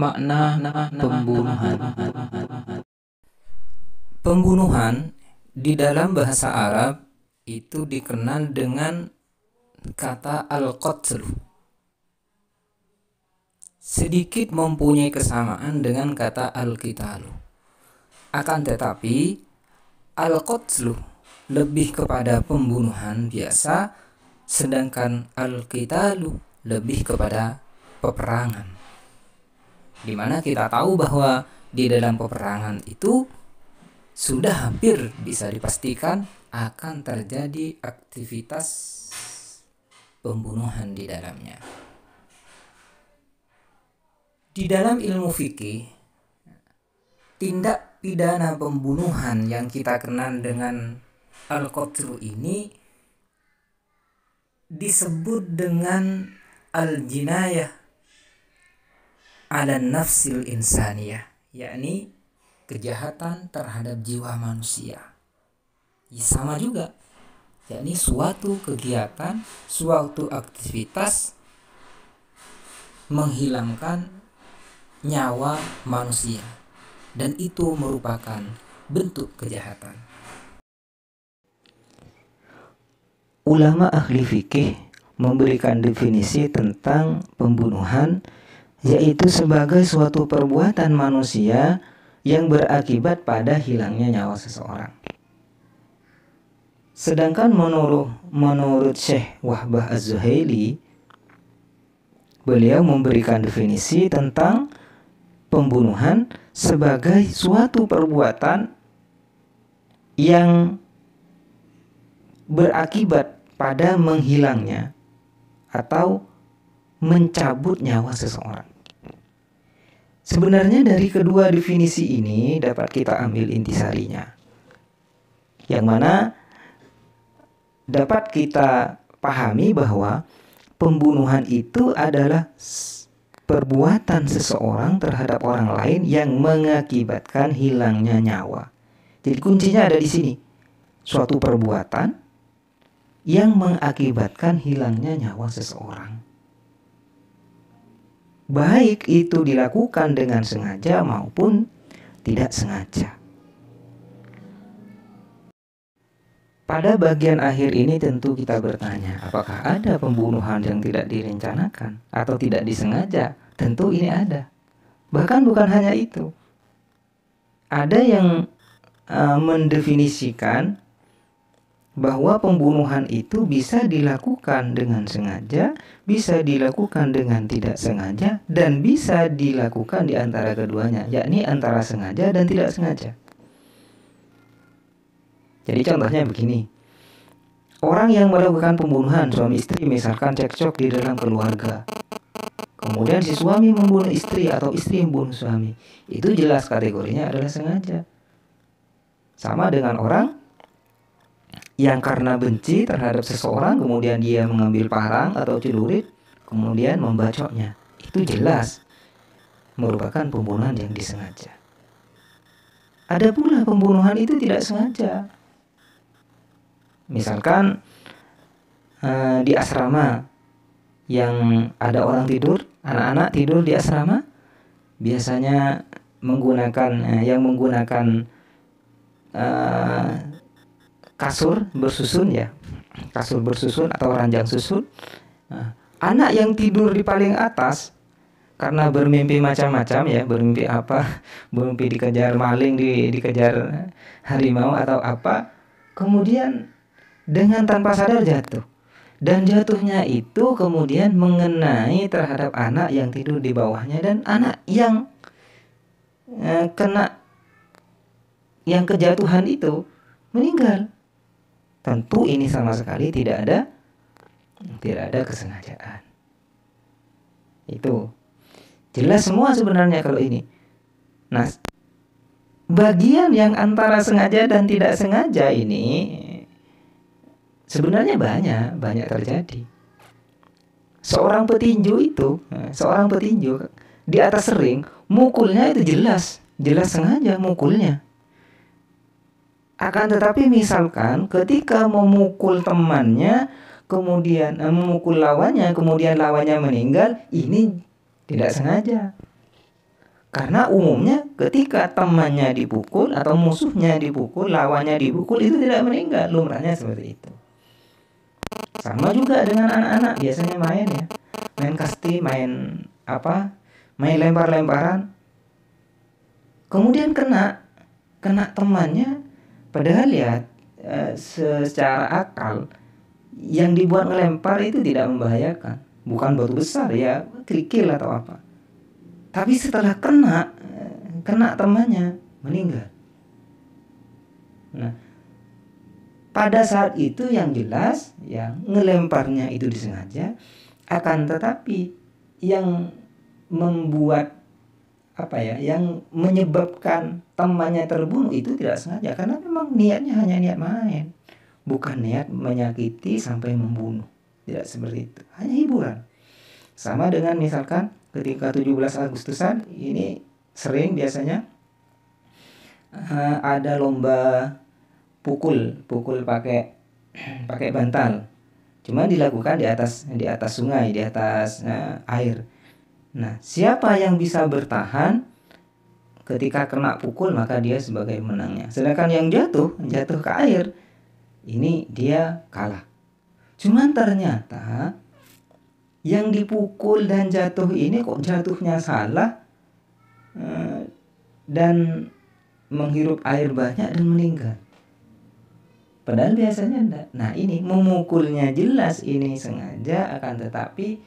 Makna pembunuhan. Pembunuhan di dalam bahasa Arab itu dikenal dengan kata al-qatlu. Sedikit mempunyai kesamaan dengan kata al-qitalu. Akan tetapi al-qatlu lebih kepada pembunuhan biasa, sedangkan al-qitalu lebih kepada peperangan. Di mana kita tahu bahwa di dalam peperangan itu sudah hampir bisa dipastikan akan terjadi aktivitas pembunuhan di dalamnya. Di dalam ilmu fikih, tindak pidana pembunuhan yang kita kenal dengan al-qatlu ini disebut dengan al-jinayah ala nafsil insaniyah, yakni kejahatan terhadap jiwa manusia. Sama juga, yakni suatu kegiatan, suatu aktivitas menghilangkan nyawa manusia, dan itu merupakan bentuk kejahatan. Ulama ahli fikih memberikan definisi tentang pembunuhan, yaitu sebagai suatu perbuatan manusia yang berakibat pada hilangnya nyawa seseorang. Sedangkan menurut Syekh Wahbah Az-Zuhaili, beliau memberikan definisi tentang pembunuhan sebagai suatu perbuatan yang berakibat pada menghilangnya atau mencabut nyawa seseorang. Sebenarnya dari kedua definisi ini dapat kita ambil intisarinya, yang mana dapat kita pahami bahwa pembunuhan itu adalah perbuatan seseorang terhadap orang lain yang mengakibatkan hilangnya nyawa. Jadi kuncinya ada di sini, suatu perbuatan yang mengakibatkan hilangnya nyawa seseorang, baik itu dilakukan dengan sengaja maupun tidak sengaja. Pada bagian akhir ini tentu kita bertanya, apakah ada pembunuhan yang tidak direncanakan atau tidak disengaja? Tentu ini ada. Bahkan bukan hanya itu. Ada yang mendefinisikan bahwa pembunuhan itu bisa dilakukan dengan sengaja, bisa dilakukan dengan tidak sengaja, dan bisa dilakukan di antara keduanya, yakni antara sengaja dan tidak sengaja. Jadi contohnya begini, orang yang melakukan pembunuhan suami istri, misalkan cekcok di dalam keluarga, kemudian si suami membunuh istri atau istri membunuh suami, itu jelas kategorinya adalah sengaja. Sama dengan orang yang karena benci terhadap seseorang kemudian dia mengambil parang atau celurit kemudian membacoknya, itu jelas merupakan pembunuhan yang disengaja. Ada pula pembunuhan itu tidak sengaja. Misalkan di asrama yang ada orang tidur, anak-anak tidur di asrama, biasanya menggunakan kasur bersusun ya, kasur bersusun atau ranjang susun. Anak yang tidur di paling atas karena bermimpi macam-macam ya, bermimpi apa, bermimpi dikejar maling, dikejar harimau atau apa, kemudian dengan tanpa sadar jatuh, dan jatuhnya itu kemudian mengenai terhadap anak yang tidur di bawahnya, dan anak yang yang kejatuhan itu meninggal. Tentu ini sama sekali tidak ada kesengajaan. Itu jelas semua sebenarnya kalau ini. Nah, bagian yang antara sengaja dan tidak sengaja ini sebenarnya banyak terjadi. Seorang petinju di atas ring, mukulnya itu jelas sengaja mukulnya. Akan tetapi misalkan ketika memukul temannya, kemudian memukul lawannya, kemudian lawannya meninggal, ini tidak sengaja. Karena umumnya ketika temannya dipukul atau musuhnya dipukul, lawannya dipukul, itu tidak meninggal, lumrahnya seperti itu. Sama juga dengan anak-anak biasanya main ya, main kasti, main lempar-lemparan, kemudian kena temannya, padahal ya secara akal yang dibuat ngelempar itu tidak membahayakan, bukan batu besar ya, kerikil atau apa. Tapi setelah kena temannya, meninggal. Nah, pada saat itu yang jelas yang ngelemparnya itu disengaja, akan tetapi yang membuat yang menyebabkan temannya terbunuh itu tidak sengaja, karena memang niatnya hanya niat main, bukan niat menyakiti sampai membunuh. Tidak seperti itu, hanya hiburan. Sama dengan misalkan ketika 17 Agustusan ini sering biasanya ada lomba pukul pakai bantal. Cuma dilakukan di atas sungai, di atas air. Nah, siapa yang bisa bertahan ketika kena pukul, maka dia sebagai menangnya. Sedangkan yang jatuh ke air, ini dia kalah. Cuman ternyata yang dipukul dan jatuh ini kok jatuhnya salah dan menghirup air banyak dan meninggal. Padahal biasanya enggak. Nah, ini memukulnya jelas ini sengaja, akan tetapi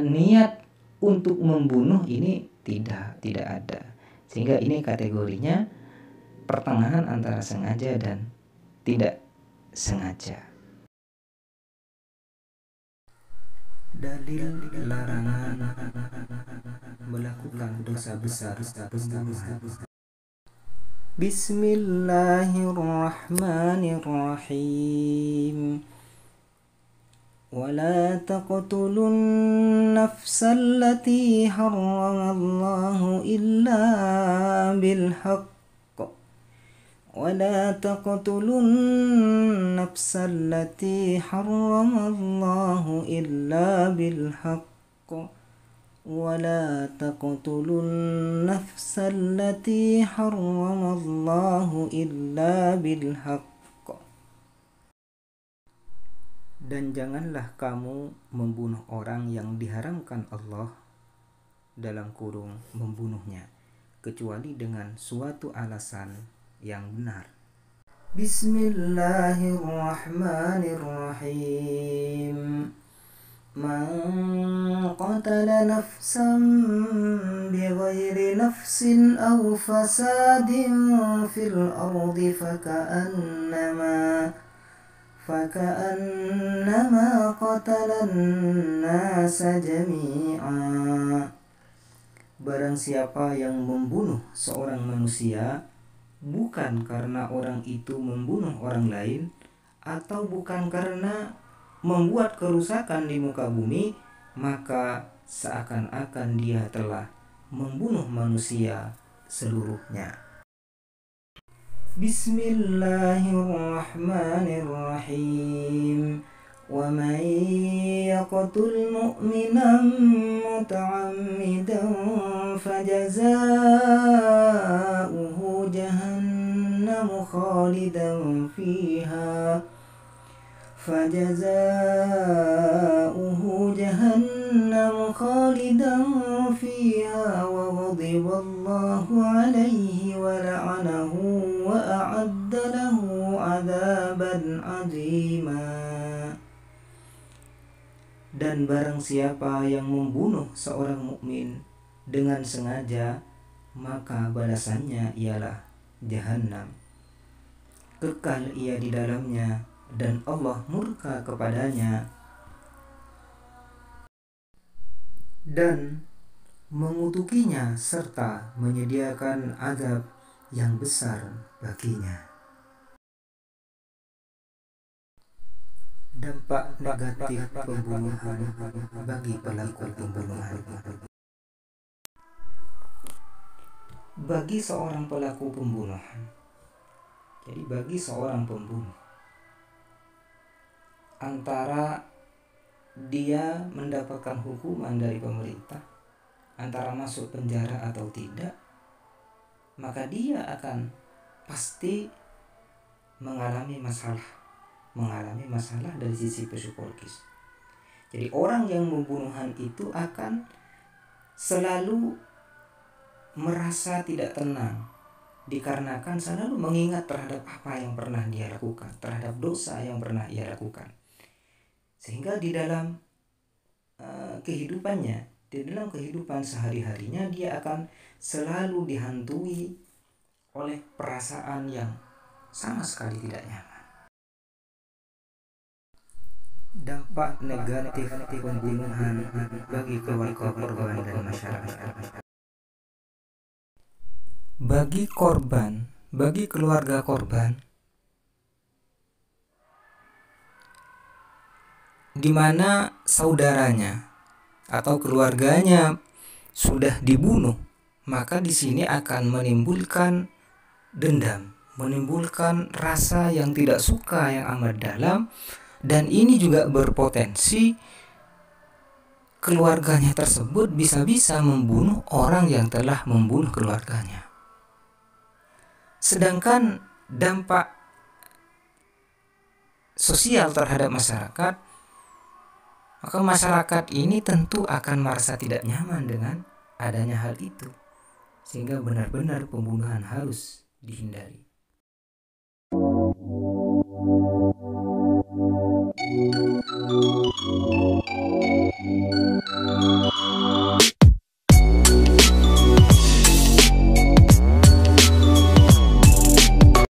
niat untuk membunuh ini tidak ada. Sehingga ini kategorinya pertengahan antara sengaja dan tidak sengaja. Dalil larangan melakukan dosa besar pembunuhan. Bismillahirrahmanirrahim. ولا تقتلوا النفس التي حرم الله إلا بالحق ولا تقتلوا النفس التي حرم الله إلا بالحق ولا تقتلوا النفس التي حرم الله إلا بالحق. Dan janganlah kamu membunuh orang yang diharamkan Allah dalam kurung membunuhnya, kecuali dengan suatu alasan yang benar. Bismillahirrahmanirrahim. Man qatala nafsan bighairi nafsin aw fasadin fil ardi فكأنما قتل الناس جميعا. Barang siapa yang membunuh seorang manusia bukan karena orang itu membunuh orang lain, atau bukan karena membuat kerusakan di muka bumi, maka seakan-akan dia telah membunuh manusia seluruhnya. Bismillahirrahmanirrahim. Wa man yaqtul mu'minan muta'ammidan fajaza'uhu jahannam khalidan fiha wa ghadiballahu alayhi wa la'anahu wa a'adda lahu 'adzaban 'azima. Dan barang siapa yang membunuh seorang mukmin dengan sengaja, maka balasannya ialah jahanam. Kekal ia di dalamnya dan Allah murka kepadanya dan mengutukinya serta menyediakan azab yang besar baginya. Dampak negatif pembunuhan bagi pelaku pembunuhan. Bagi seorang pelaku pembunuhan, jadi bagi seorang pembunuh, antara dia mendapatkan hukuman dari pemerintah antara masuk penjara atau tidak, maka dia akan pasti mengalami masalah dari sisi psikologis. Jadi orang yang membunuhan itu akan selalu merasa tidak tenang, dikarenakan selalu mengingat terhadap apa yang pernah dia lakukan, terhadap dosa yang pernah ia lakukan. Sehingga di dalam kehidupan sehari-harinya dia akan selalu dihantui oleh perasaan yang sama sekali tidak nyaman. Dampak negatif pembunuhan bagi keluarga korban dan masyarakat. Bagi keluarga korban, di mana saudaranya atau keluarganya sudah dibunuh, maka di sini akan menimbulkan dendam, menimbulkan rasa yang tidak suka yang amat dalam, dan ini juga berpotensi keluarganya tersebut bisa-bisa membunuh orang yang telah membunuh keluarganya. Sedangkan dampak sosial terhadap masyarakat, maka masyarakat ini tentu akan merasa tidak nyaman dengan adanya hal itu, sehingga benar-benar pembunuhan harus dihindari.